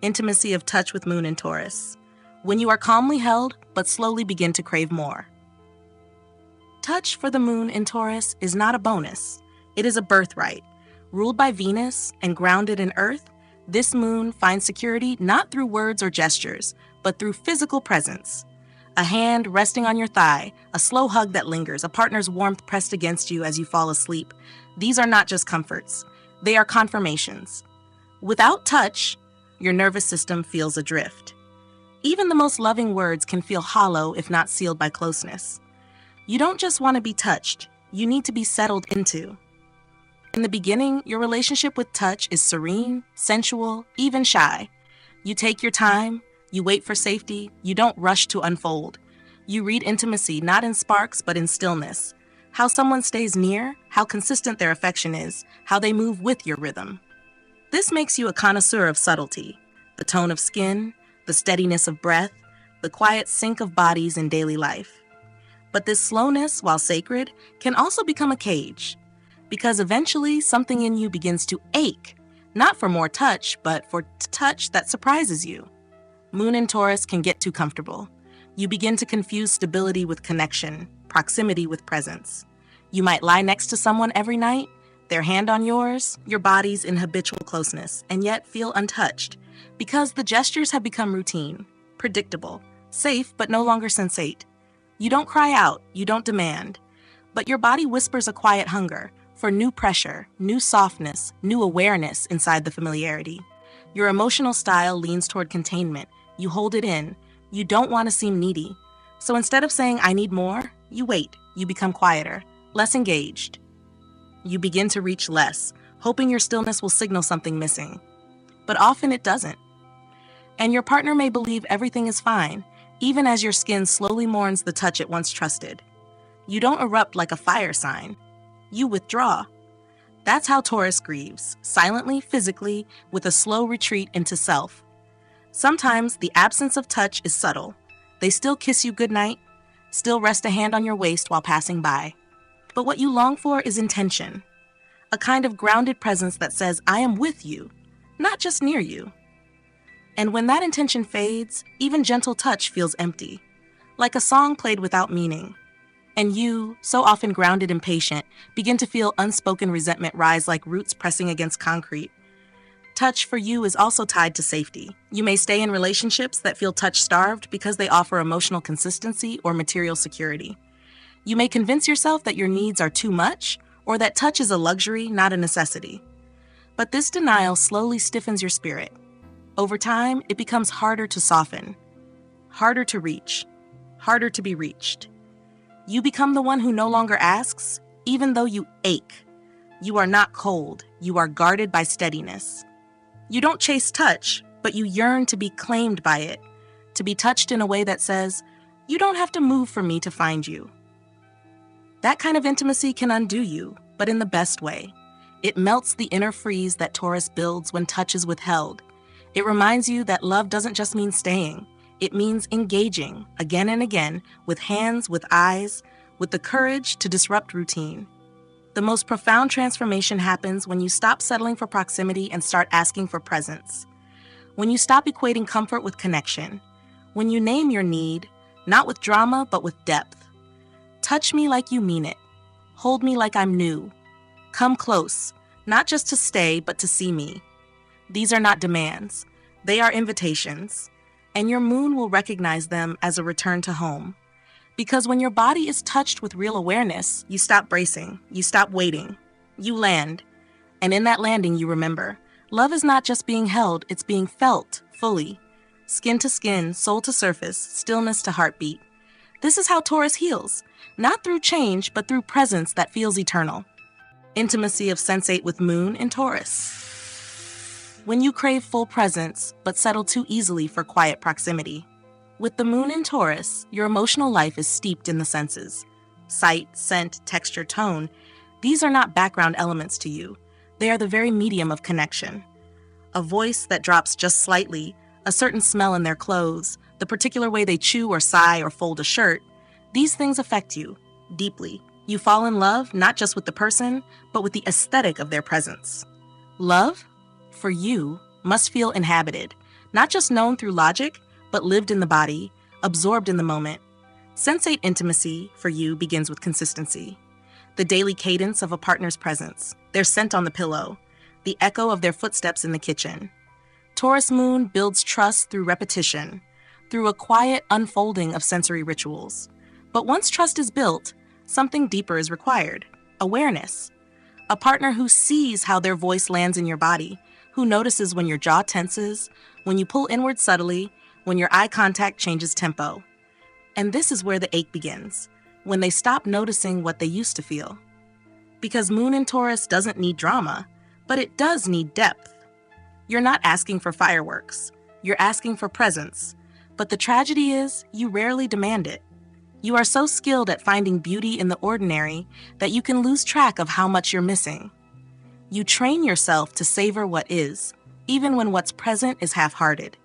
Intimacy of touch with Moon in Taurus. When you are calmly held, but slowly begin to crave more. Touch for the Moon in Taurus is not a bonus. It is a birthright. Ruled by Venus and grounded in Earth, this moon finds security not through words or gestures, but through physical presence. A hand resting on your thigh, a slow hug that lingers, a partner's warmth pressed against you as you fall asleep. These are not just comforts. They are confirmations. Without touch, your nervous system feels adrift. Even the most loving words can feel hollow if not sealed by closeness. You don't just want to be touched, you need to be settled into. In the beginning, your relationship with touch is serene, sensual, even shy. You take your time, you wait for safety, you don't rush to unfold. You read intimacy not in sparks but in stillness. How someone stays near, how consistent their affection is, how they move with your rhythm. This makes you a connoisseur of subtlety, the tone of skin, the steadiness of breath, the quiet sync of bodies in daily life. But this slowness, while sacred, can also become a cage, because eventually something in you begins to ache, not for more touch, but for touch that surprises you. Moon in Taurus can get too comfortable. You begin to confuse stability with connection, proximity with presence. You might lie next to someone every night, their hand on yours, your bodies in habitual closeness, and yet feel untouched, because the gestures have become routine, predictable, safe but no longer sensate. You don't cry out, you don't demand, but your body whispers a quiet hunger for new pressure, new softness, new awareness inside the familiarity. Your emotional style leans toward containment. You hold it in. You don't want to seem needy. So instead of saying, "I need more," you wait. You become quieter, less engaged. You begin to reach less, hoping your stillness will signal something missing. But often it doesn't. And your partner may believe everything is fine, even as your skin slowly mourns the touch it once trusted. You don't erupt like a fire sign. You withdraw. That's how Taurus grieves, silently, physically, with a slow retreat into self. Sometimes the absence of touch is subtle. They still kiss you goodnight, still rest a hand on your waist while passing by. But what you long for is intention, a kind of grounded presence that says, "I am with you, not just near you." And when that intention fades, even gentle touch feels empty, like a song played without meaning. And you, so often grounded and patient, begin to feel unspoken resentment rise like roots pressing against concrete. Touch for you is also tied to safety. You may stay in relationships that feel touch-starved because they offer emotional consistency or material security. You may convince yourself that your needs are too much, or that touch is a luxury, not a necessity. But this denial slowly stiffens your spirit. Over time, it becomes harder to soften, harder to reach, harder to be reached. You become the one who no longer asks, even though you ache. You are not cold, you are guarded by steadiness. You don't chase touch, but you yearn to be claimed by it, to be touched in a way that says, "You don't have to move for me to find you." That kind of intimacy can undo you, but in the best way. It melts the inner freeze that Taurus builds when touch is withheld. It reminds you that love doesn't just mean staying. It means engaging, again and again, with hands, with eyes, with the courage to disrupt routine. The most profound transformation happens when you stop settling for proximity and start asking for presence. When you stop equating comfort with connection. When you name your need, not with drama, but with depth. Touch me like you mean it. Hold me like I'm new. Come close, not just to stay, but to see me. These are not demands. They are invitations. And your moon will recognize them as a return to home. Because when your body is touched with real awareness, you stop bracing, you stop waiting, you land. And in that landing, you remember, love is not just being held, it's being felt fully. Skin to skin, soul to surface, stillness to heartbeat. This is how Taurus heals, not through change, but through presence that feels eternal. Intimacy of sensate with Moon in Taurus. When you crave full presence, but settle too easily for quiet proximity. With the Moon in Taurus, your emotional life is steeped in the senses. Sight, scent, texture, tone, these are not background elements to you. They are the very medium of connection. A voice that drops just slightly, a certain smell in their clothes, the particular way they chew or sigh or fold a shirt, these things affect you deeply. You fall in love not just with the person, but with the aesthetic of their presence. Love, for you, must feel inhabited, not just known through logic, but lived in the body, absorbed in the moment. Sensate intimacy for you begins with consistency. The daily cadence of a partner's presence, their scent on the pillow, the echo of their footsteps in the kitchen. Taurus Moon builds trust through repetition, through a quiet unfolding of sensory rituals. But once trust is built, something deeper is required: awareness. A partner who sees how their voice lands in your body, who notices when your jaw tenses, when you pull inward subtly, when your eye contact changes tempo. And this is where the ache begins, when they stop noticing what they used to feel. Because Moon in Taurus doesn't need drama, but it does need depth. You're not asking for fireworks, you're asking for presence. But the tragedy is, you rarely demand it. You are so skilled at finding beauty in the ordinary that you can lose track of how much you're missing. You train yourself to savor what is, even when what's present is half-hearted.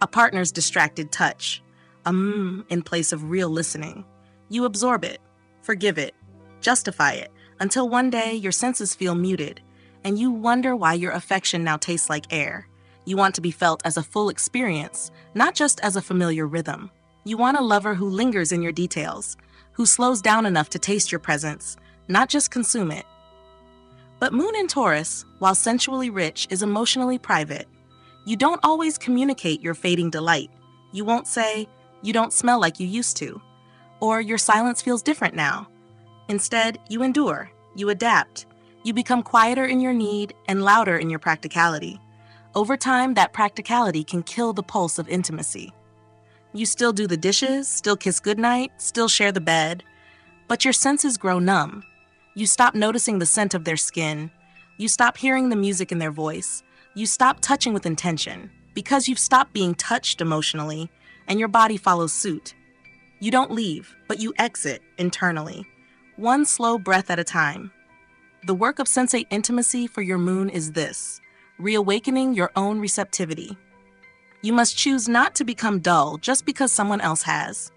A partner's distracted touch, in place of real listening. You absorb it, forgive it, justify it, until one day your senses feel muted, and you wonder why your affection now tastes like air. You want to be felt as a full experience, not just as a familiar rhythm. You want a lover who lingers in your details, who slows down enough to taste your presence, not just consume it. But Moon in Taurus, while sensually rich, is emotionally private. You don't always communicate your fading delight. You won't say, "You don't smell like you used to," or "Your silence feels different now." Instead, you endure, you adapt, you become quieter in your need and louder in your practicality. Over time, that practicality can kill the pulse of intimacy. You still do the dishes, still kiss goodnight, still share the bed, but your senses grow numb. You stop noticing the scent of their skin. You stop hearing the music in their voice. You stop touching with intention, because you've stopped being touched emotionally, and your body follows suit. You don't leave, but you exit internally, one slow breath at a time. The work of sensate intimacy for your moon is this: reawakening your own receptivity. You must choose not to become dull just because someone else has.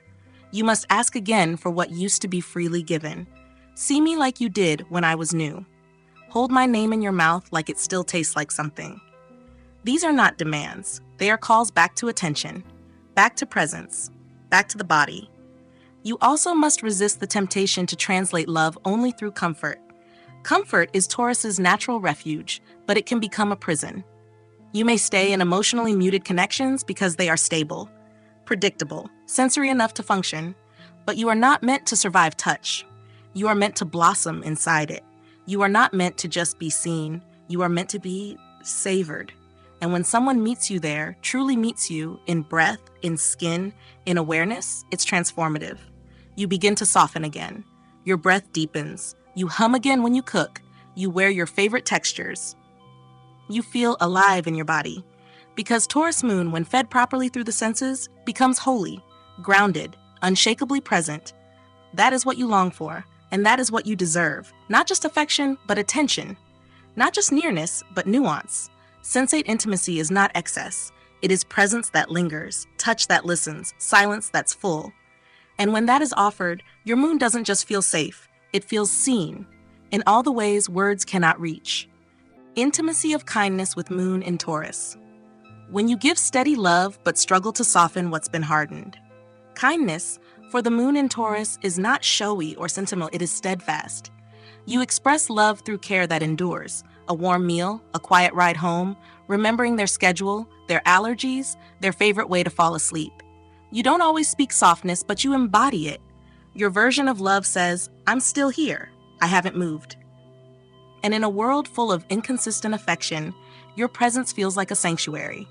You must ask again for what used to be freely given. See me like you did when I was new. Hold my name in your mouth like it still tastes like something. These are not demands. They are calls back to attention, back to presence, back to the body. You also must resist the temptation to translate love only through comfort. Comfort is Taurus's natural refuge, but it can become a prison. You may stay in emotionally muted connections because they are stable, predictable, sensory enough to function, but you are not meant to survive touch. You are meant to blossom inside it. You are not meant to just be seen. You are meant to be savored. And when someone meets you there, truly meets you in breath, in skin, in awareness, it's transformative. You begin to soften again. Your breath deepens. You hum again when you cook. You wear your favorite textures. You feel alive in your body. Because Taurus Moon, when fed properly through the senses, becomes holy, grounded, unshakably present. That is what you long for, and that is what you deserve. Not just affection, but attention. Not just nearness, but nuance. Sensate intimacy is not excess. It is presence that lingers, touch that listens, silence that's full. And when that is offered, your moon doesn't just feel safe, it feels seen, in all the ways words cannot reach. Intimacy of kindness with Moon in Taurus. When you give steady love but struggle to soften what's been hardened. Kindness, for the Moon in Taurus, is not showy or sentimental, it is steadfast. You express love through care that endures. A warm meal, a quiet ride home, remembering their schedule, their allergies, their favorite way to fall asleep. You don't always speak softness, but you embody it. Your version of love says, "I'm still here. I haven't moved." And in a world full of inconsistent affection, your presence feels like a sanctuary.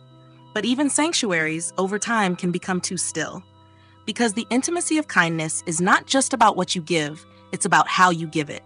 But even sanctuaries, over time, can become too still. Because the intimacy of kindness is not just about what you give, it's about how you give it.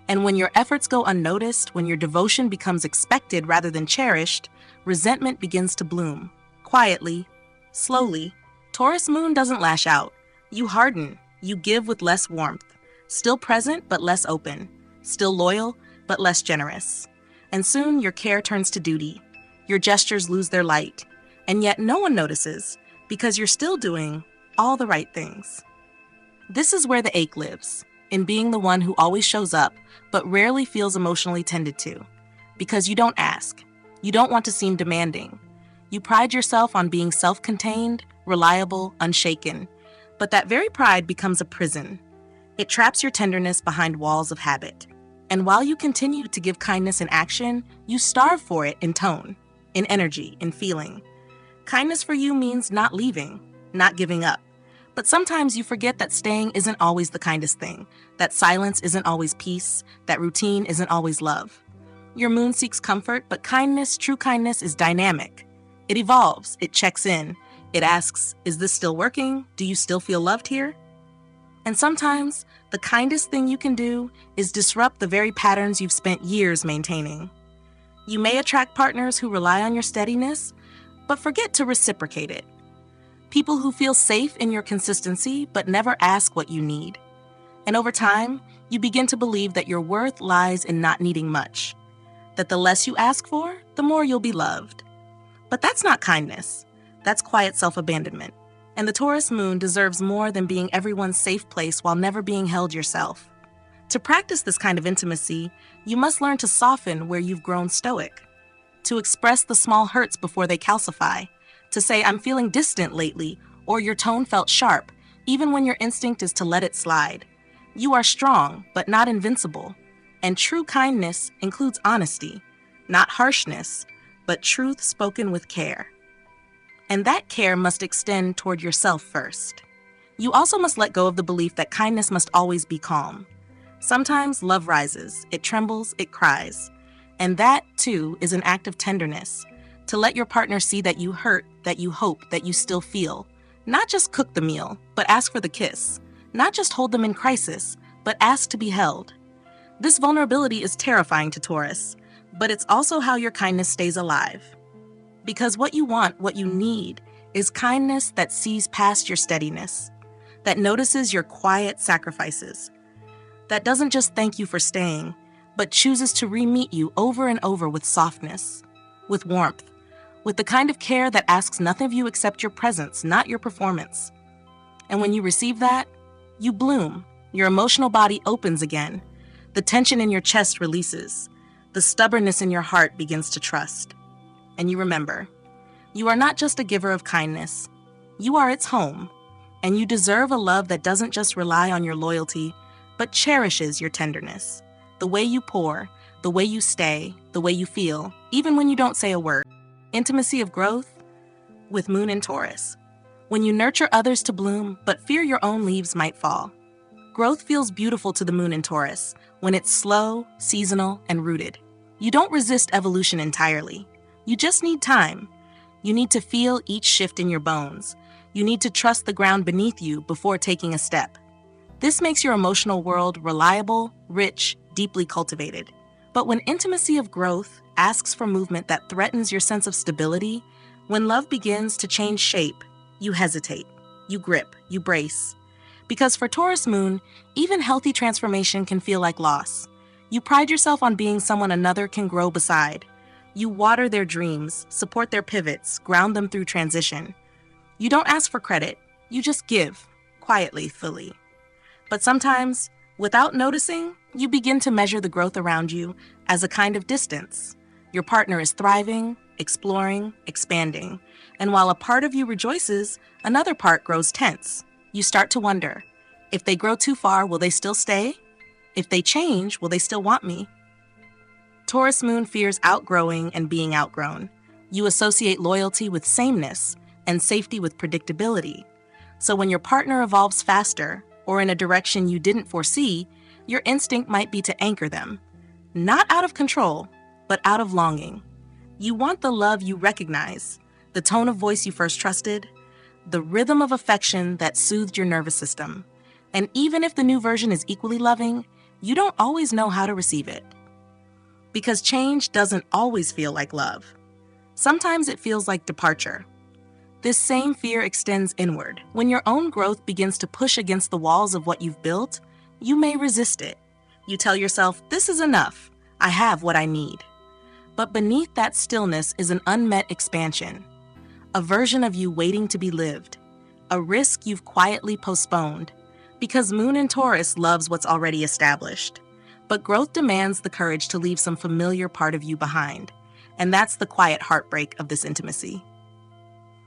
And when your efforts go unnoticed, when your devotion becomes expected rather than cherished, resentment begins to bloom. Quietly, slowly. Taurus Moon doesn't lash out. You harden. You give with less warmth. Still present, but less open. Still loyal, but less generous. And soon your care turns to duty. Your gestures lose their light. And yet no one notices, because you're still doing all the right things. This is where the ache lives, in being the one who always shows up, but rarely feels emotionally tended to. Because you don't ask. You don't want to seem demanding. You pride yourself on being self-contained, reliable, unshaken. But that very pride becomes a prison. It traps your tenderness behind walls of habit. And while you continue to give kindness in action, you starve for it in tone, in energy, in feeling. Kindness for you means not leaving, not giving up. But sometimes you forget that staying isn't always the kindest thing, that silence isn't always peace, that routine isn't always love. Your moon seeks comfort, but kindness, true kindness, is dynamic. It evolves, it checks in, it asks, is this still working? Do you still feel loved here? And sometimes, the kindest thing you can do is disrupt the very patterns you've spent years maintaining. You may attract partners who rely on your steadiness, but forget to reciprocate it. People who feel safe in your consistency, but never ask what you need. And over time, you begin to believe that your worth lies in not needing much, that the less you ask for, the more you'll be loved. But that's not kindness. That's quiet self-abandonment. And the Taurus Moon deserves more than being everyone's safe place while never being held yourself. To practice this kind of intimacy, you must learn to soften where you've grown stoic, to express the small hurts before they calcify, to say, I'm feeling distant lately, or your tone felt sharp, even when your instinct is to let it slide. You are strong, but not invincible. And true kindness includes honesty, not harshness, but truth spoken with care. And that care must extend toward yourself first. You also must let go of the belief that kindness must always be calm. Sometimes love rises, it trembles, it cries. And that, too, is an act of tenderness, to let your partner see that you hurt, that you hope, that you still feel. Not just cook the meal, but ask for the kiss. Not just hold them in crisis, but ask to be held. This vulnerability is terrifying to Taurus, but it's also how your kindness stays alive. Because what you want, what you need, is kindness that sees past your steadiness, that notices your quiet sacrifices, that doesn't just thank you for staying, but chooses to re-meet you over and over with softness, with warmth, with the kind of care that asks nothing of you except your presence, not your performance. And when you receive that, you bloom. Your emotional body opens again. The tension in your chest releases. The stubbornness in your heart begins to trust. And you remember, you are not just a giver of kindness. You are its home. And you deserve a love that doesn't just rely on your loyalty, but cherishes your tenderness. The way you pour, the way you stay, the way you feel, even when you don't say a word. Intimacy of growth with Moon in Taurus. When you nurture others to bloom, but fear your own leaves might fall. Growth feels beautiful to the Moon in Taurus when it's slow, seasonal, and rooted. You don't resist evolution entirely. You just need time. You need to feel each shift in your bones. You need to trust the ground beneath you before taking a step. This makes your emotional world reliable, rich, deeply cultivated. But when intimacy of growth asks for movement that threatens your sense of stability, when love begins to change shape, you hesitate, you grip, you brace. Because for Taurus Moon, even healthy transformation can feel like loss. You pride yourself on being someone another can grow beside. You water their dreams, support their pivots, ground them through transition. You don't ask for credit, you just give, quietly, fully. But sometimes, without noticing, you begin to measure the growth around you as a kind of distance. Your partner is thriving, exploring, expanding. And while a part of you rejoices, another part grows tense. You start to wonder, if they grow too far, will they still stay? If they change, will they still want me? Taurus Moon fears outgrowing and being outgrown. You associate loyalty with sameness and safety with predictability. So when your partner evolves faster, or in a direction you didn't foresee, your instinct might be to anchor them. Not out of control, but out of longing. You want the love you recognize, the tone of voice you first trusted, the rhythm of affection that soothed your nervous system. And even if the new version is equally loving, you don't always know how to receive it. Because change doesn't always feel like love. Sometimes it feels like departure. This same fear extends inward. When your own growth begins to push against the walls of what you've built, you may resist it. You tell yourself, this is enough. I have what I need. But beneath that stillness is an unmet expansion, a version of you waiting to be lived, a risk you've quietly postponed, because Moon in Taurus loves what's already established. But growth demands the courage to leave some familiar part of you behind, and that's the quiet heartbreak of this intimacy.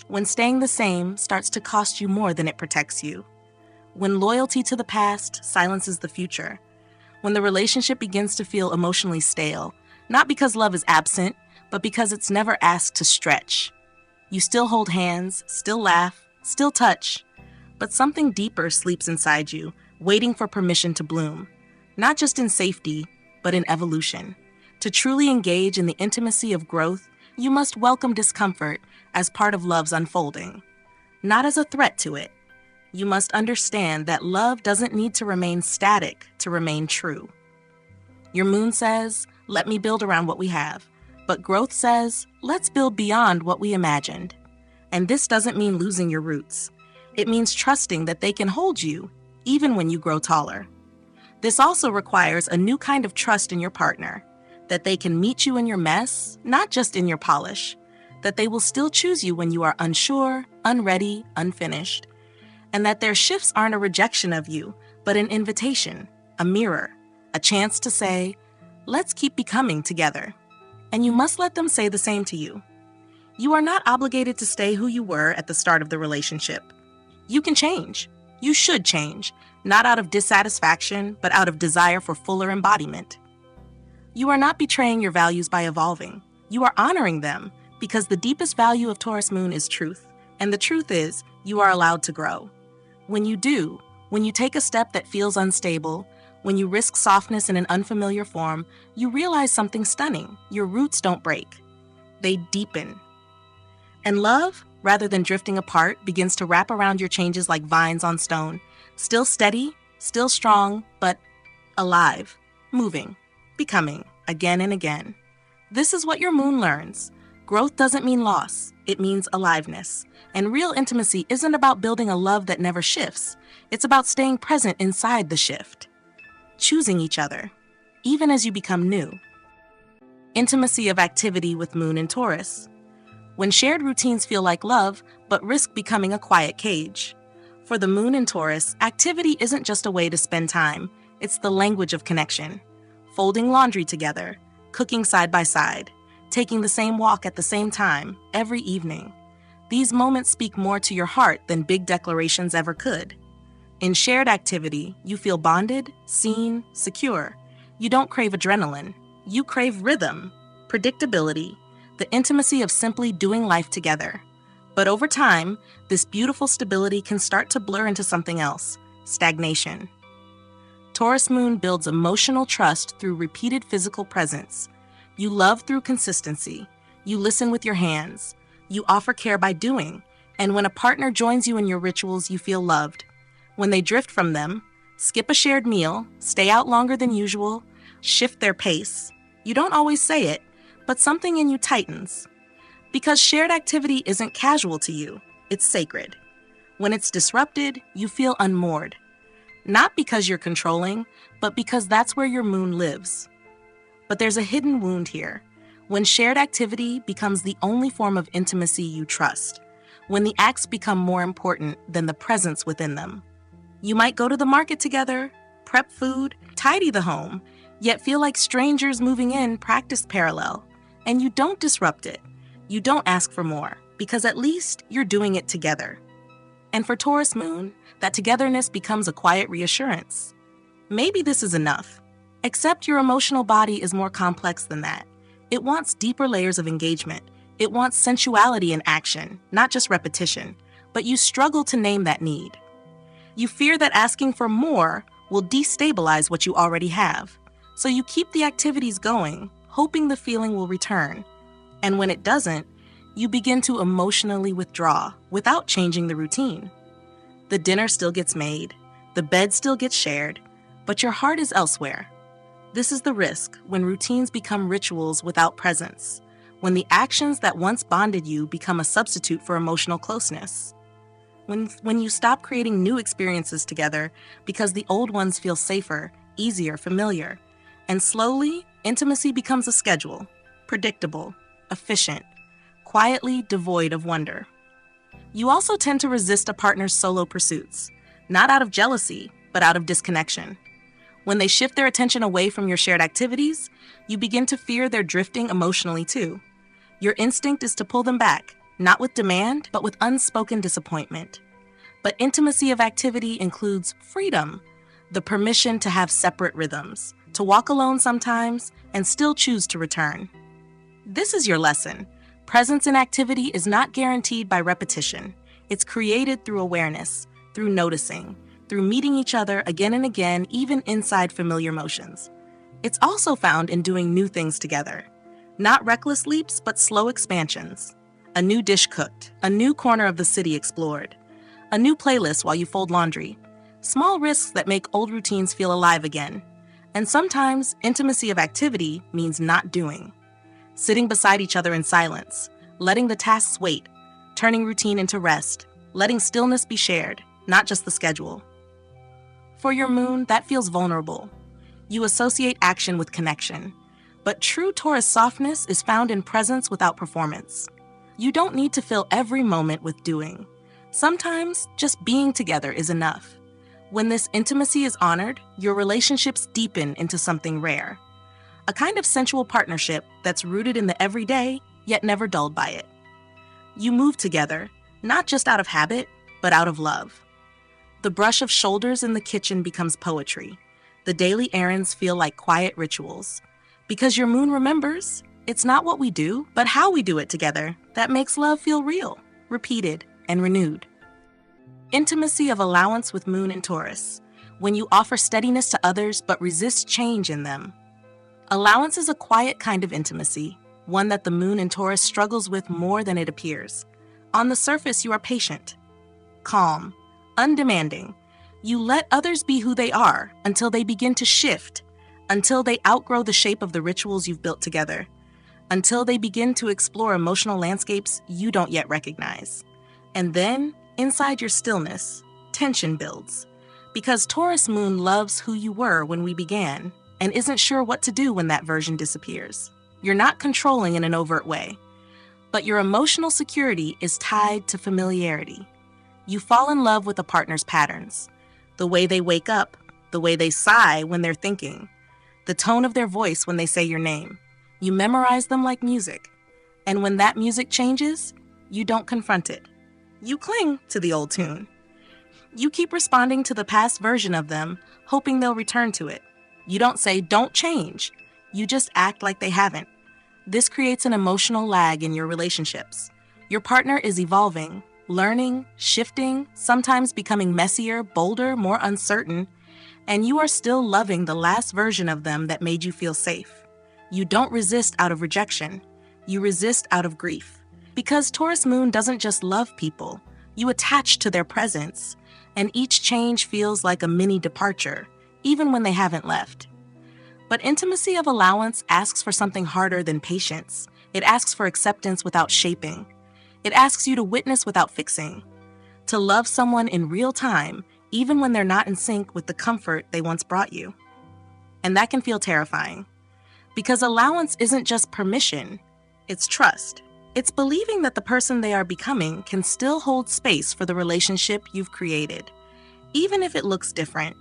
When staying the same starts to cost you more than it protects you. When loyalty to the past silences the future. When the relationship begins to feel emotionally stale, not because love is absent, but because it's never asked to stretch. You still hold hands, still laugh, still touch, but something deeper sleeps inside you, waiting for permission to bloom, not just in safety, but in evolution. To truly engage in the intimacy of growth, you must welcome discomfort as part of love's unfolding, not as a threat to it. You must understand that love doesn't need to remain static to remain true. Your moon says, "Let me build around what we have," but growth says, "Let's build beyond what we imagined." And this doesn't mean losing your roots. It means trusting that they can hold you, even when you grow taller. This also requires a new kind of trust in your partner, that they can meet you in your mess, not just in your polish, that they will still choose you when you are unsure, unready, unfinished, and that their shifts aren't a rejection of you, but an invitation, a mirror, a chance to say, "Let's keep becoming together." And you must let them say the same to you. You are not obligated to stay who you were at the start of the relationship. You can change. You should change, not out of dissatisfaction, but out of desire for fuller embodiment. You are not betraying your values by evolving. You are honoring them, because the deepest value of Taurus Moon is truth, and the truth is, you are allowed to grow. When you do, when you take a step that feels unstable, when you risk softness in an unfamiliar form, you realize something stunning. Your roots don't break. They deepen. And love, rather than drifting apart, begins to wrap around your changes like vines on stone, still steady, still strong, but alive, moving, becoming, again and again. This is what your moon learns. Growth doesn't mean loss, it means aliveness. And real intimacy isn't about building a love that never shifts. It's about staying present inside the shift. Choosing each other, even as you become new. Intimacy of activity with Moon in Taurus. When shared routines feel like love, but risk becoming a quiet cage. For the Moon in Taurus, activity isn't just a way to spend time, it's the language of connection. Folding laundry together, cooking side by side, taking the same walk at the same time, every evening. These moments speak more to your heart than big declarations ever could. In shared activity, you feel bonded, seen, secure. You don't crave adrenaline. You crave rhythm, predictability, the intimacy of simply doing life together. But over time, this beautiful stability can start to blur into something else, stagnation. Taurus Moon builds emotional trust through repeated physical presence. You love through consistency. You listen with your hands. You offer care by doing. And when a partner joins you in your rituals, you feel loved. When they drift from them, skip a shared meal, stay out longer than usual, shift their pace. You don't always say it, but something in you tightens. Because shared activity isn't casual to you, it's sacred. When it's disrupted, you feel unmoored. Not because you're controlling, but because that's where your moon lives. But there's a hidden wound here. When shared activity becomes the only form of intimacy you trust. When the acts become more important than the presence within them. You might go to the market together, prep food, tidy the home, yet feel like strangers moving in practice parallel. And you don't disrupt it. You don't ask for more, because at least you're doing it together. And for Taurus Moon, that togetherness becomes a quiet reassurance. Maybe this is enough. Except your emotional body is more complex than that. It wants deeper layers of engagement. It wants sensuality in action, not just repetition. But you struggle to name that need. You fear that asking for more will destabilize what you already have. So you keep the activities going, hoping the feeling will return. And when it doesn't, you begin to emotionally withdraw without changing the routine. The dinner still gets made, the bed still gets shared, but your heart is elsewhere. This is the risk when routines become rituals without presence, when the actions that once bonded you become a substitute for emotional closeness. When you stop creating new experiences together because the old ones feel safer, easier, familiar. And slowly, intimacy becomes a schedule, predictable, efficient, quietly devoid of wonder. You also tend to resist a partner's solo pursuits, not out of jealousy, but out of disconnection. When they shift their attention away from your shared activities, you begin to fear they're drifting emotionally too. Your instinct is to pull them back, not with demand, but with unspoken disappointment. But intimacy of activity includes freedom, the permission to have separate rhythms, to walk alone sometimes, and still choose to return. This is your lesson. Presence in activity is not guaranteed by repetition. It's created through awareness, through noticing, through meeting each other again and again, even inside familiar motions. It's also found in doing new things together. Not reckless leaps, but slow expansions. A new dish cooked, a new corner of the city explored, a new playlist while you fold laundry. Small risks that make old routines feel alive again. And sometimes, intimacy of activity means not doing. Sitting beside each other in silence, letting the tasks wait, turning routine into rest, letting stillness be shared, not just the schedule. For your moon, that feels vulnerable. You associate action with connection. But true Taurus softness is found in presence without performance. You don't need to fill every moment with doing. Sometimes, just being together is enough. When this intimacy is honored, your relationships deepen into something rare. A kind of sensual partnership that's rooted in the everyday, yet never dulled by it. You move together, not just out of habit, but out of love. The brush of shoulders in the kitchen becomes poetry. The daily errands feel like quiet rituals. Because your moon remembers, it's not what we do, but how we do it together that makes love feel real, repeated, and renewed. Intimacy of allowance with moon in Taurus, when you offer steadiness to others but resist change in them. Allowance is a quiet kind of intimacy, one that the moon in Taurus struggles with more than it appears. On the surface, you are patient, calm, undemanding. You let others be who they are until they begin to shift, until they outgrow the shape of the rituals you've built together, until they begin to explore emotional landscapes you don't yet recognize. And then, inside your stillness, tension builds. Because Taurus moon loves who you were when we began and isn't sure what to do when that version disappears. You're not controlling in an overt way, but your emotional security is tied to familiarity. You fall in love with a partner's patterns, the way they wake up, the way they sigh when they're thinking, the tone of their voice when they say your name. You memorize them like music, and when that music changes, you don't confront it. You cling to the old tune. You keep responding to the past version of them, hoping they'll return to it. You don't say, "Don't change." You just act like they haven't. This creates an emotional lag in your relationships. Your partner is evolving, learning, shifting, sometimes becoming messier, bolder, more uncertain, and you are still loving the last version of them that made you feel safe. You don't resist out of rejection. You resist out of grief. Because Taurus moon doesn't just love people, you attach to their presence, and each change feels like a mini departure, even when they haven't left. But intimacy of allowance asks for something harder than patience. It asks for acceptance without shaping. It asks you to witness without fixing. To love someone in real time, even when they're not in sync with the comfort they once brought you. And that can feel terrifying. Because allowance isn't just permission, it's trust. It's believing that the person they are becoming can still hold space for the relationship you've created, even if it looks different.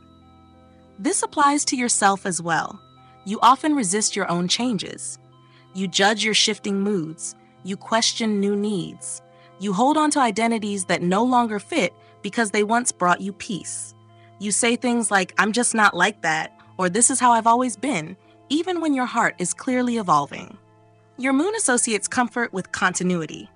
This applies to yourself as well. You often resist your own changes. You judge your shifting moods. You question new needs. You hold on to identities that no longer fit because they once brought you peace. You say things like, "I'm just not like that," or "This is how I've always been," even when your heart is clearly evolving. Your moon associates comfort with continuity.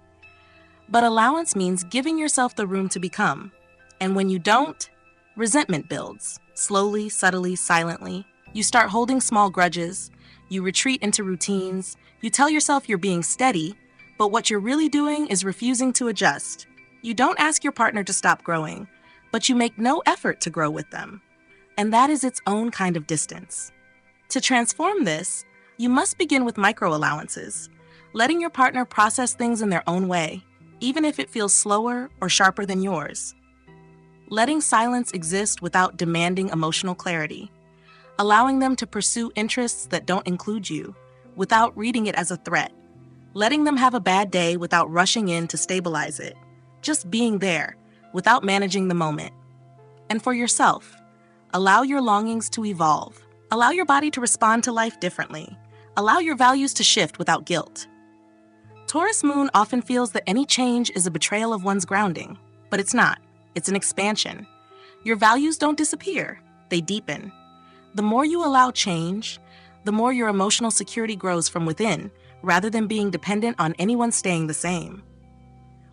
But allowance means giving yourself the room to become. And when you don't, resentment builds. Slowly, subtly, silently. You start holding small grudges. You retreat into routines. You tell yourself you're being steady, but what you're really doing is refusing to adjust. You don't ask your partner to stop growing, but you make no effort to grow with them. And that is its own kind of distance. To transform this, you must begin with micro-allowances, letting your partner process things in their own way, even if it feels slower or sharper than yours. Letting silence exist without demanding emotional clarity. Allowing them to pursue interests that don't include you, without reading it as a threat. Letting them have a bad day without rushing in to stabilize it. Just being there, without managing the moment. And for yourself, allow your longings to evolve. Allow your body to respond to life differently. Allow your values to shift without guilt. Taurus Moon often feels that any change is a betrayal of one's grounding, but it's not. It's an expansion. Your values don't disappear, they deepen. The more you allow change, the more your emotional security grows from within, rather than being dependent on anyone staying the same.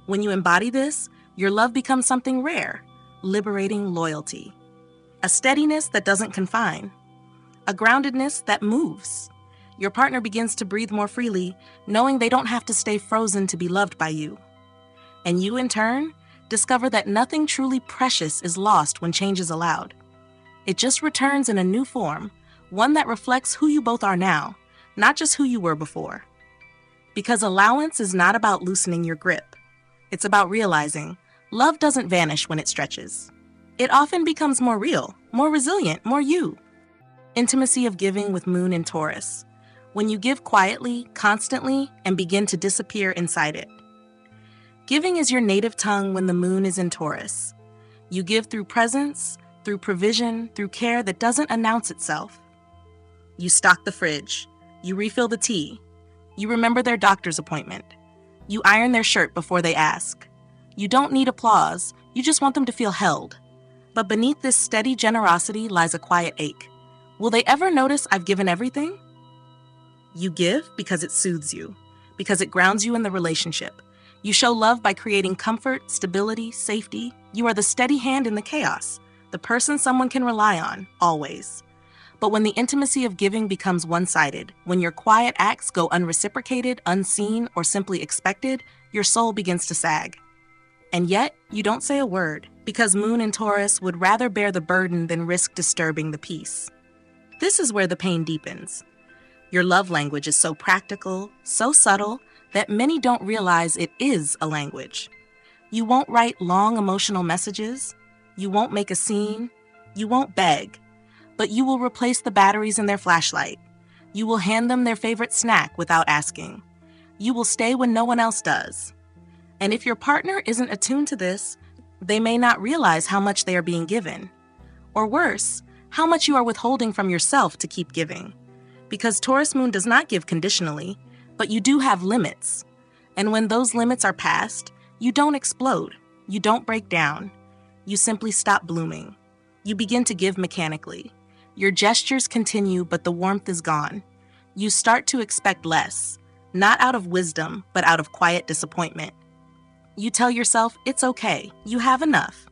When you embody this, your love becomes something rare, liberating loyalty. A steadiness that doesn't confine. A groundedness that moves. Your partner begins to breathe more freely, knowing they don't have to stay frozen to be loved by you. And you, in turn, discover that nothing truly precious is lost when change is allowed. It just returns in a new form, one that reflects who you both are now, not just who you were before. Because allowance is not about loosening your grip. It's about realizing love doesn't vanish when it stretches. It often becomes more real, more resilient, more you. Intimacy of giving with Moon in Taurus. When you give quietly, constantly, and begin to disappear inside it. Giving is your native tongue when the moon is in Taurus. You give through presence, through provision, through care that doesn't announce itself. You stock the fridge. You refill the tea. You remember their doctor's appointment. You iron their shirt before they ask. You don't need applause, you just want them to feel held. But beneath this steady generosity lies a quiet ache. Will they ever notice I've given everything? You give because it soothes you, because it grounds you in the relationship. You show love by creating comfort, stability, safety. You are the steady hand in the chaos, the person someone can rely on, always. But when the intimacy of giving becomes one-sided, when your quiet acts go unreciprocated, unseen, or simply expected, your soul begins to sag. And yet, you don't say a word, because Moon in Taurus would rather bear the burden than risk disturbing the peace. This is where the pain deepens. Your love language is so practical, so subtle, that many don't realize it is a language. You won't write long emotional messages. You won't make a scene. You won't beg. But you will replace the batteries in their flashlight. You will hand them their favorite snack without asking. You will stay when no one else does. And if your partner isn't attuned to this, they may not realize how much they are being given. Or worse, how much you are withholding from yourself to keep giving. Because Taurus Moon does not give conditionally, but you do have limits. And when those limits are passed, you don't explode. You don't break down. You simply stop blooming. You begin to give mechanically. Your gestures continue, but the warmth is gone. You start to expect less, not out of wisdom, but out of quiet disappointment. You tell yourself it's okay, you have enough.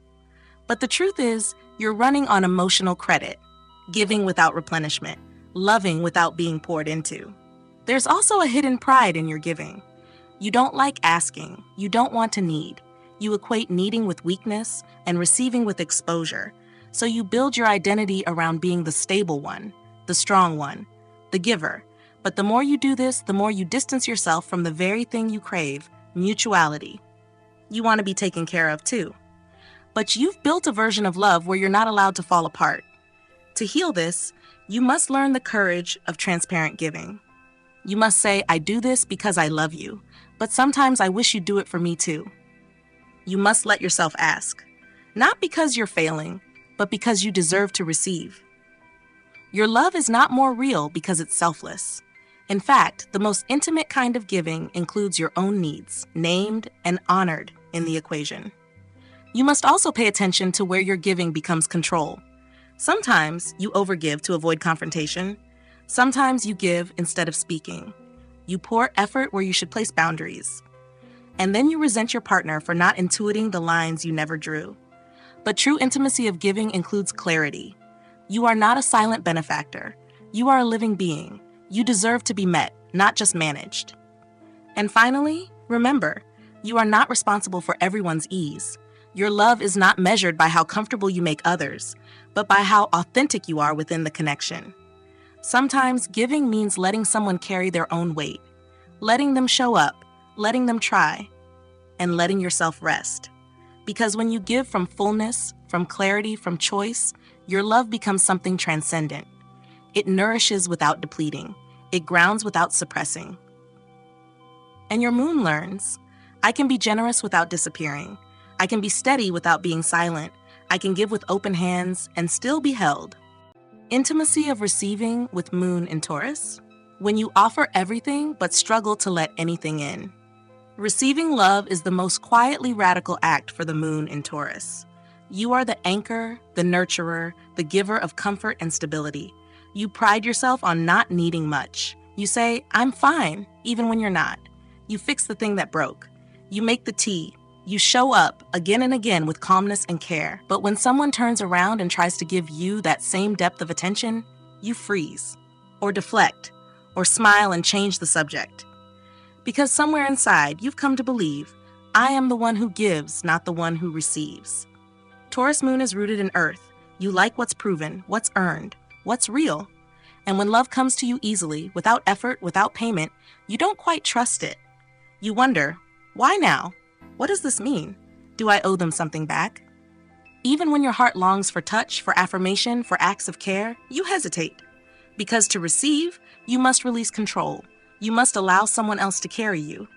But the truth is, you're running on emotional credit, giving without replenishment, loving without being poured into. There's also a hidden pride in your giving. You don't like asking, you don't want to need. You equate needing with weakness and receiving with exposure. So you build your identity around being the stable one, the strong one, the giver. But the more you do this, the more you distance yourself from the very thing you crave, mutuality. You want to be taken care of too. But you've built a version of love where you're not allowed to fall apart. To heal this, you must learn the courage of transparent giving. You must say, I do this because I love you, but sometimes I wish you'd do it for me too. You must let yourself ask, not because you're failing, but because you deserve to receive. Your love is not more real because it's selfless. In fact, the most intimate kind of giving includes your own needs, named and honored in the equation. You must also pay attention to where your giving becomes control. Sometimes you overgive to avoid confrontation. Sometimes you give instead of speaking. You pour effort where you should place boundaries. And then you resent your partner for not intuiting the lines you never drew. But true intimacy of giving includes clarity. You are not a silent benefactor. You are a living being. You deserve to be met, not just managed. And finally, remember, you are not responsible for everyone's ease. Your love is not measured by how comfortable you make others, but by how authentic you are within the connection. Sometimes giving means letting someone carry their own weight, letting them show up, letting them try, and letting yourself rest. Because when you give from fullness, from clarity, from choice, your love becomes something transcendent. It nourishes without depleting. It grounds without suppressing. And your moon learns, I can be generous without disappearing. I can be steady without being silent. I can give with open hands and still be held. Intimacy of receiving with Moon in Taurus. When you offer everything but struggle to let anything in. Receiving love is the most quietly radical act for the moon in Taurus. You are the anchor, the nurturer, the giver of comfort and stability. You pride yourself on not needing much. You say, "I'm fine," even when you're not. You fix the thing that broke. You make the tea. You show up again and again with calmness and care. But when someone turns around and tries to give you that same depth of attention, you freeze, or deflect, or smile and change the subject. Because somewhere inside, you've come to believe, I am the one who gives, not the one who receives. Taurus Moon is rooted in Earth. You like what's proven, what's earned, what's real. And when love comes to you easily, without effort, without payment, you don't quite trust it. You wonder, why now? What does this mean? Do I owe them something back? Even when your heart longs for touch, for affirmation, for acts of care, you hesitate. Because to receive, you must release control. You must allow someone else to carry you.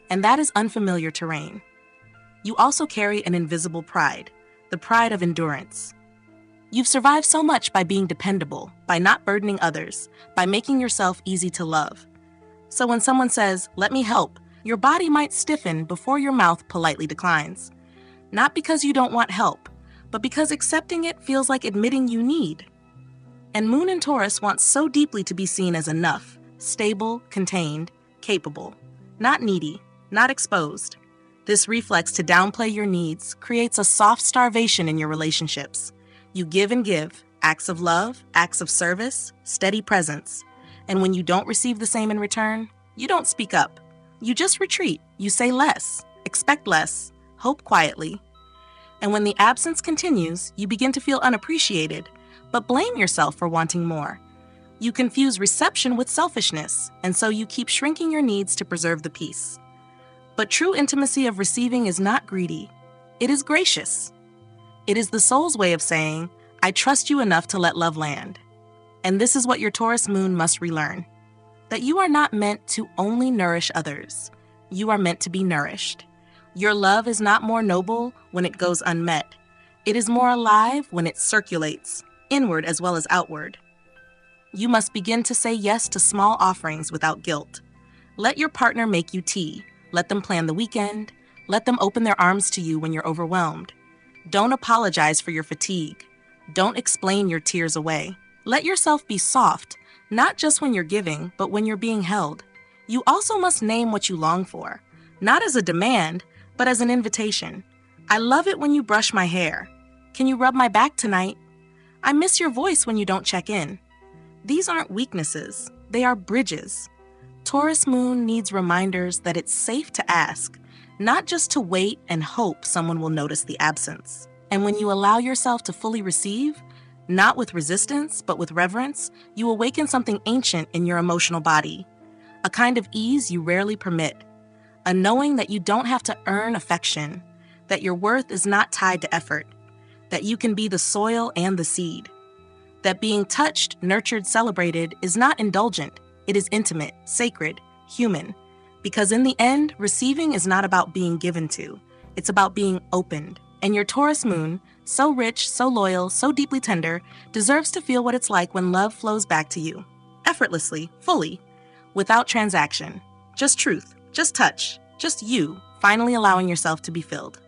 And that is unfamiliar terrain. You also carry an invisible pride, the pride of endurance. You've survived so much by being dependable, by not burdening others, by making yourself easy to love. So when someone says, "Let me help," your body might stiffen before your mouth politely declines. Not because you don't want help, but because accepting it feels like admitting you need. And Moon in Taurus wants so deeply to be seen as enough, stable, contained, capable, not needy, not exposed. This reflex to downplay your needs creates a soft starvation in your relationships. You give and give, acts of love, acts of service, steady presence. And when you don't receive the same in return, you don't speak up. You just retreat. You say less, expect less, hope quietly. And when the absence continues, you begin to feel unappreciated, but blame yourself for wanting more. You confuse reception with selfishness, and so you keep shrinking your needs to preserve the peace. But true intimacy of receiving is not greedy. It is gracious. It is the soul's way of saying, I trust you enough to let love land. And this is what your Taurus moon must relearn. That you are not meant to only nourish others. You are meant to be nourished. Your love is not more noble when it goes unmet. It is more alive when it circulates, inward as well as outward. You must begin to say yes to small offerings without guilt. Let your partner make you tea. Let them plan the weekend. Let them open their arms to you when you're overwhelmed. Don't apologize for your fatigue. Don't explain your tears away. Let yourself be soft, not just when you're giving, but when you're being held. You also must name what you long for, not as a demand, but as an invitation. I love it when you brush my hair. Can you rub my back tonight? I miss your voice when you don't check in. These aren't weaknesses, they are bridges. Taurus moon needs reminders that it's safe to ask, not just to wait and hope someone will notice the absence. And when you allow yourself to fully receive, not with resistance, but with reverence, you awaken something ancient in your emotional body, a kind of ease you rarely permit, a knowing that you don't have to earn affection, that your worth is not tied to effort, that you can be the soil and the seed, that being touched, nurtured, celebrated is not indulgent, it is intimate, sacred, human, because in the end, receiving is not about being given to, it's about being opened. And your Taurus moon, so rich, so loyal, so deeply tender, deserves to feel what it's like when love flows back to you, effortlessly, fully, without transaction, just truth, just touch, just you, finally allowing yourself to be filled.